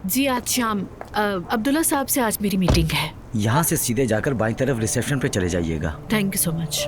जी आज शाम अब्दुल्ला साहब से आज मेरी मीटिंग है। यहाँ से सीधे जाकर बाईं तरफ रिसेप्शन पे चले जाइएगा। Thank you so much.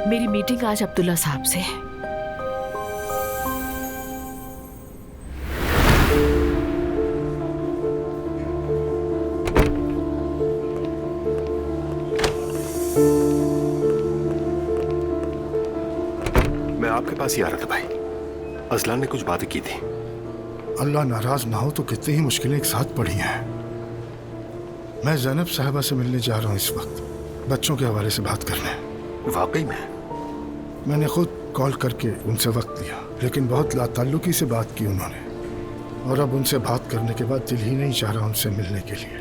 मेरी मीटिंग आज अब्दुल्ला साहब से है। मैं आपके पास ही आ रहा था भाई। असलान ने कुछ बातें की थी। अल्लाह नाराज ना हो तो कितनी ही मुश्किलें एक साथ पड़ी हैं। मैं ज़ैनब साहिबा से मिलने जा रहा हूँ इस वक्त, बच्चों के हवाले से बात करने। वाकई में? मैंने खुद कॉल करके उनसे वक्त लिया, लेकिन बहुत लाताल्लुकी से बात की उन्होंने, और अब उनसे बात करने के बाद दिल ही नहीं चाह रहा उनसे मिलने के लिए।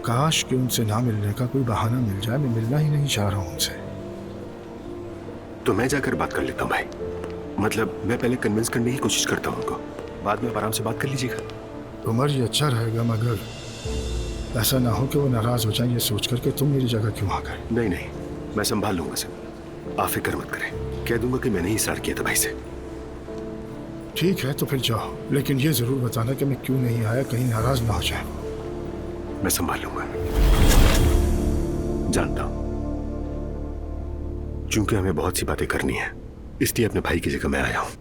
काश कि उनसे ना मिलने का कोई बहाना मिल जाए, मैं मिलना ही नहीं चाह रहा हूँ उनसे। तो मैं जाकर बात कर लेता हूँ भाई। मतलब मैं पहले कन्विंस करने की कोशिश करता हूँ उनको, बाद में आप आराम से बात कर लीजिएगा। उमर, ये अच्छा रहेगा, मगर ऐसा ना हो कि वो नाराज हो जाए ये सोच कर कि तुम मेरी जगह क्यों आ गए। नहीं नहीं, मैं संभाल लूंगा सर, आप फिक्र मत करें। कह दूंगा कि मैंने ही इशरार किया था भाई से। ठीक है तो फिर जाओ, लेकिन ये जरूर बताना कि मैं क्यों नहीं आया, कहीं नाराज ना हो जाए। मैं संभाल लूंगा, जानता हूं। चूंकि हमें बहुत सी बातें करनी है, इसलिए अपने भाई की जगह मैं आया हूं।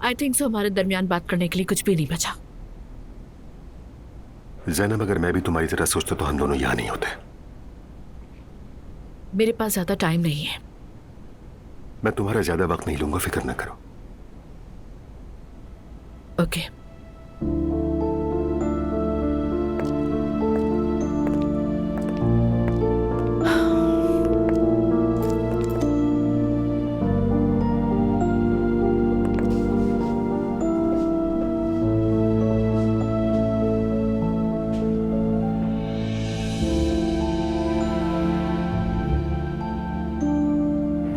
आई थिंक सो हमारे दरमियान बात करने के लिए कुछ भी नहीं बचा। ज़ैनब, अगर मैं भी तुम्हारी तरह सोचता तो हम दोनों यहां नहीं होते। मेरे पास ज्यादा टाइम नहीं है। मैं तुम्हारा ज्यादा वक्त नहीं लूंगा, फिक्र ना करो। ओके।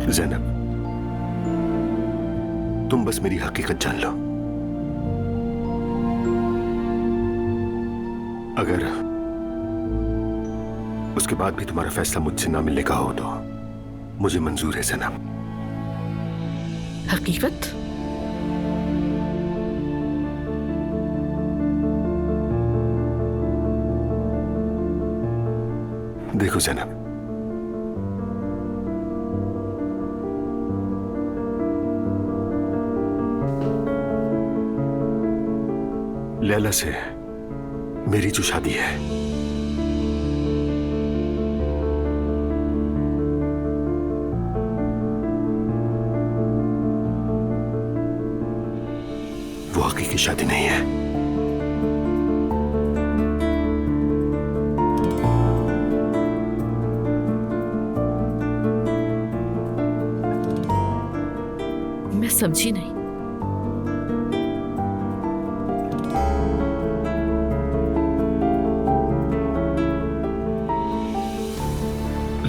ज़ैनब, तुम बस मेरी हकीकत जान लो। अगर उसके बाद भी तुम्हारा फैसला मुझसे ना मिलने का हो तो मुझे मंजूर है ज़ैनब। हकीकत? देखो ज़ैनब, लैला से मेरी जो शादी है, वो हकीकी शादी नहीं है। मैं समझी नहीं।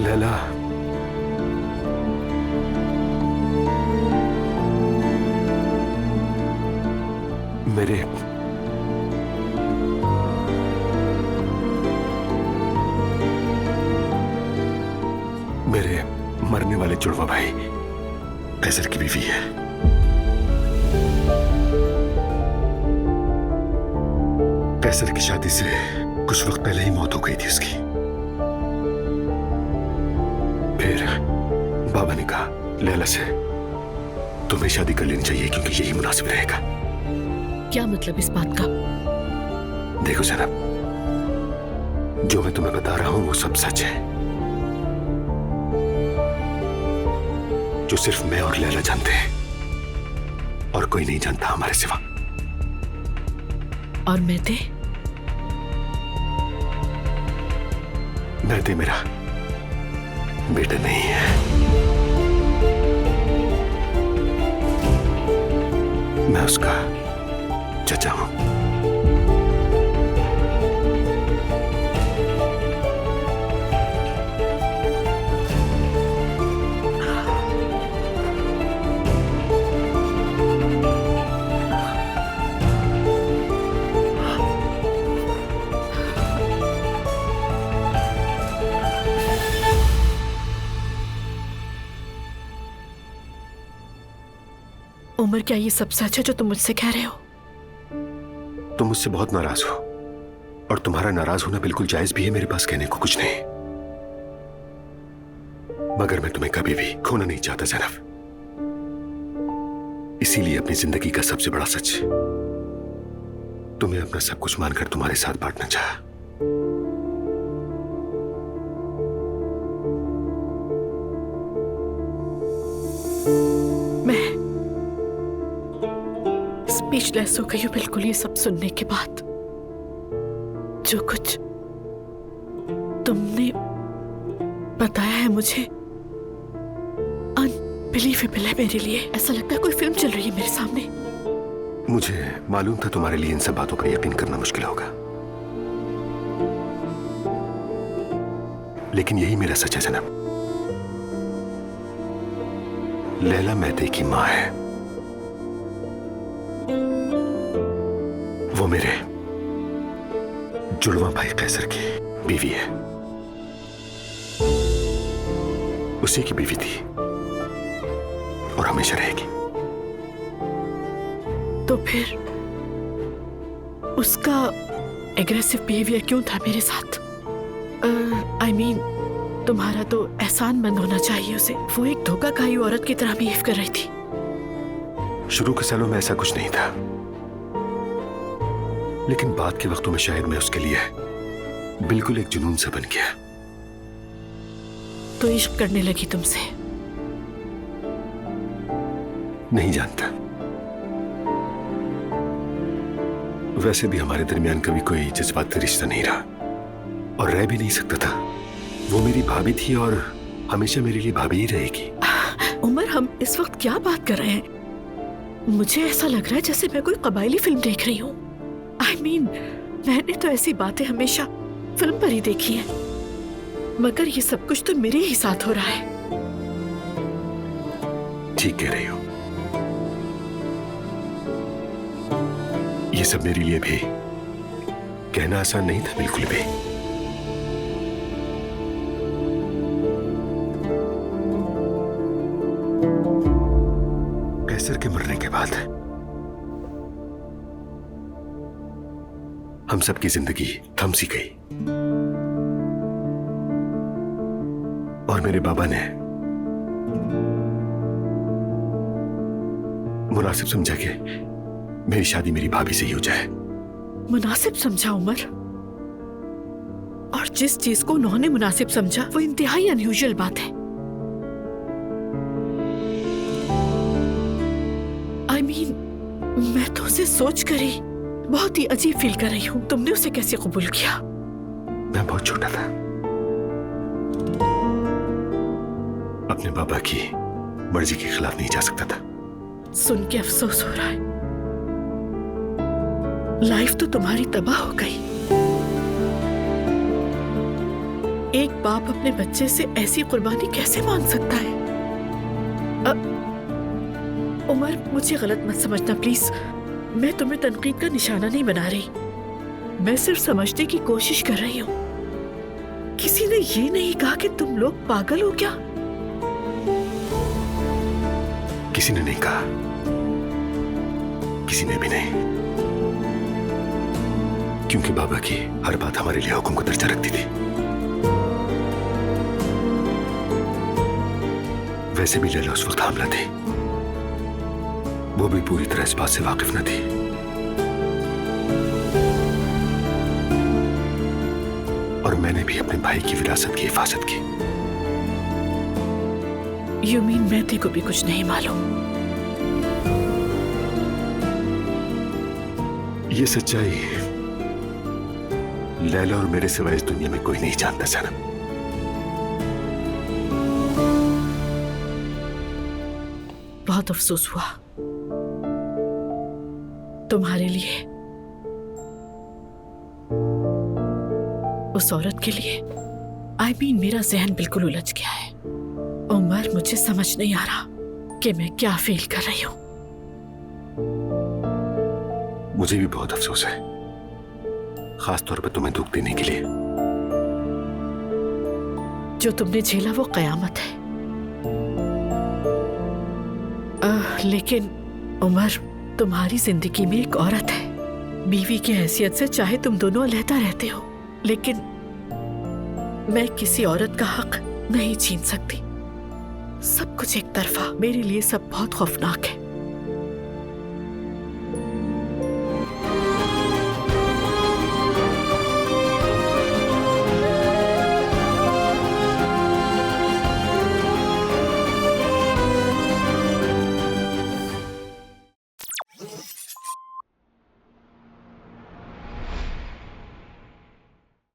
लैला, मेरे मरने वाले जुड़वा भाई कैसर की बीवी है। कैसर की शादी से कुछ वक्त पहले ही मौत हो गई थी उसकी। फिर बाबा ने कहा लैला से तुम्हें शादी कर लेनी चाहिए क्योंकि यही मुनासिब रहेगा। क्या मतलब इस बात का? देखो ज़ैनब, जो मैं तुम्हें बता रहा हूं वो सब सच है, जो सिर्फ मैं और लैला जानते हैं और कोई नहीं जानता हमारे सिवा। और मेहते? मेहते मेरा बेटा नहीं है। मैं उसका चचा हूं। उमर, क्या ये सब सच है जो तुम मुझसे कह रहे हो? तुम मुझसे बहुत नाराज हो और तुम्हारा नाराज होना बिल्कुल जायज भी है। मेरे पास कहने को कुछ नहीं, मगर मैं तुम्हें कभी भी खोना नहीं चाहता ज़ैनब। इसीलिए अपनी जिंदगी का सबसे बड़ा सच तुम्हें अपना सब कुछ मानकर तुम्हारे साथ बांटना चाहा। मैं स्पीचलेस हो गई हूँ बिल्कुल ये सब सुनने के बाद। जो कुछ तुमने बताया है मुझे अनबिलीवेबल है मेरे लिए। ऐसा लगता है कोई फिल्म चल रही है मेरे सामने। मुझे मालूम था तुम्हारे लिए इन सब बातों पर यकीन करना मुश्किल होगा, लेकिन यही मेरा सच है ज़ैनब। लैला मेहते की मां है। वो मेरे जुड़वा भाई कैसर की बीवी है। उसी की बीवी थी और हमेशा रहेगी। तो फिर उसका एग्रेसिव बिहेवियर क्यों था मेरे साथ? I mean, तुम्हारा तो एहसानमंद होना चाहिए उसे। वो एक धोखा खाई औरत की तरह बिहेव कर रही थी। शुरू के सालों में ऐसा कुछ नहीं था, लेकिन बाद के वक्तों में शायद मैं उसके लिए बिल्कुल एक जुनून सा बन गया। तो इश्क करने लगी तुमसे? नहीं जानता। वैसे भी हमारे दरमियान कभी कोई जज्बाती रिश्ता नहीं रहा और रह भी नहीं सकता था। वो मेरी भाभी थी और हमेशा मेरे लिए भाभी ही रहेगी। उमर, हम इस वक्त क्या बात कर रहे हैं? मुझे ऐसा लग रहा है जैसे मैं कोई कबायली फिल्म देख रही हूँ। I mean, मैंने तो ऐसी बातें हमेशा फिल्म पर ही देखी हैं, मगर ये सब कुछ तो मेरे ही साथ हो रहा है। ठीक कह रही हो। ये सब मेरे लिए भी कहना आसान नहीं था, बिल्कुल भी। कैसर के मरने के बाद हम सबकी जिंदगी थम सी गई और मेरे बाबा ने मुनासिब समझा कि मेरी शादी मेरी भाभी से ही हो जाए। मुनासिब समझा उमर? और जिस चीज को उन्होंने मुनासिब समझा वो इंतहाई अनयूजुअल बात है। I mean, मैं तो उसे सोच कर ही बहुत ही अजीब फील कर रही हूँ। तुमने उसे कैसे कबूल किया? मैं बहुत छोटा था, अपने बाबा की मर्जी के खिलाफ नहीं जा सकता था। सुन के अफसोस हो रहा है। लाइफ तो तुम्हारी तबाह हो गई। एक बाप अपने बच्चे से ऐसी कुर्बानी कैसे मांग सकता है? उमर, मुझे गलत मत समझना प्लीज। मैं तुम्हें तनकीद का निशाना नहीं बना रही। मैं सिर्फ समझने की कोशिश कर रही हूँ। किसी ने ये नहीं कहा कि तुम लोग पागल हो क्या? किसी ने नहीं कहा, किसी ने भी नहीं, क्योंकि बाबा की हर बात हमारे लिए हुक्म को दर्जा रखती थी। वैसे भी लैला उस वक्त हामला थी, वो भी पूरी तरह इस बात से वाकिफ न थी। और मैंने भी अपने भाई की विरासत की हिफाजत की। यू मीन मेहते को भी कुछ नहीं मालूम? ये सच्चाई लैला और मेरे सिवाय इस दुनिया में कोई नहीं जानता सनम। बहुत अफसोस हुआ तुम्हारे लिए, उस औरत के लिए। I mean, मेरा जहन बिल्कुल उलझ गया है उमर, मुझे समझ नहीं आ रहा कि मैं क्या फील कर रही हूं। मुझे भी बहुत अफसोस है, खास तौर पर तुम्हें दुख देने के लिए। जो तुमने झेला वो कयामत है। लेकिन उमर, तुम्हारी जिंदगी में एक औरत है। बीवी की हैसियत से चाहे तुम दोनों अलहदा रहते हो, लेकिन मैं किसी औरत का हक नहीं छीन सकती। सब कुछ एक तरफा, मेरे लिए सब बहुत खौफनाक है।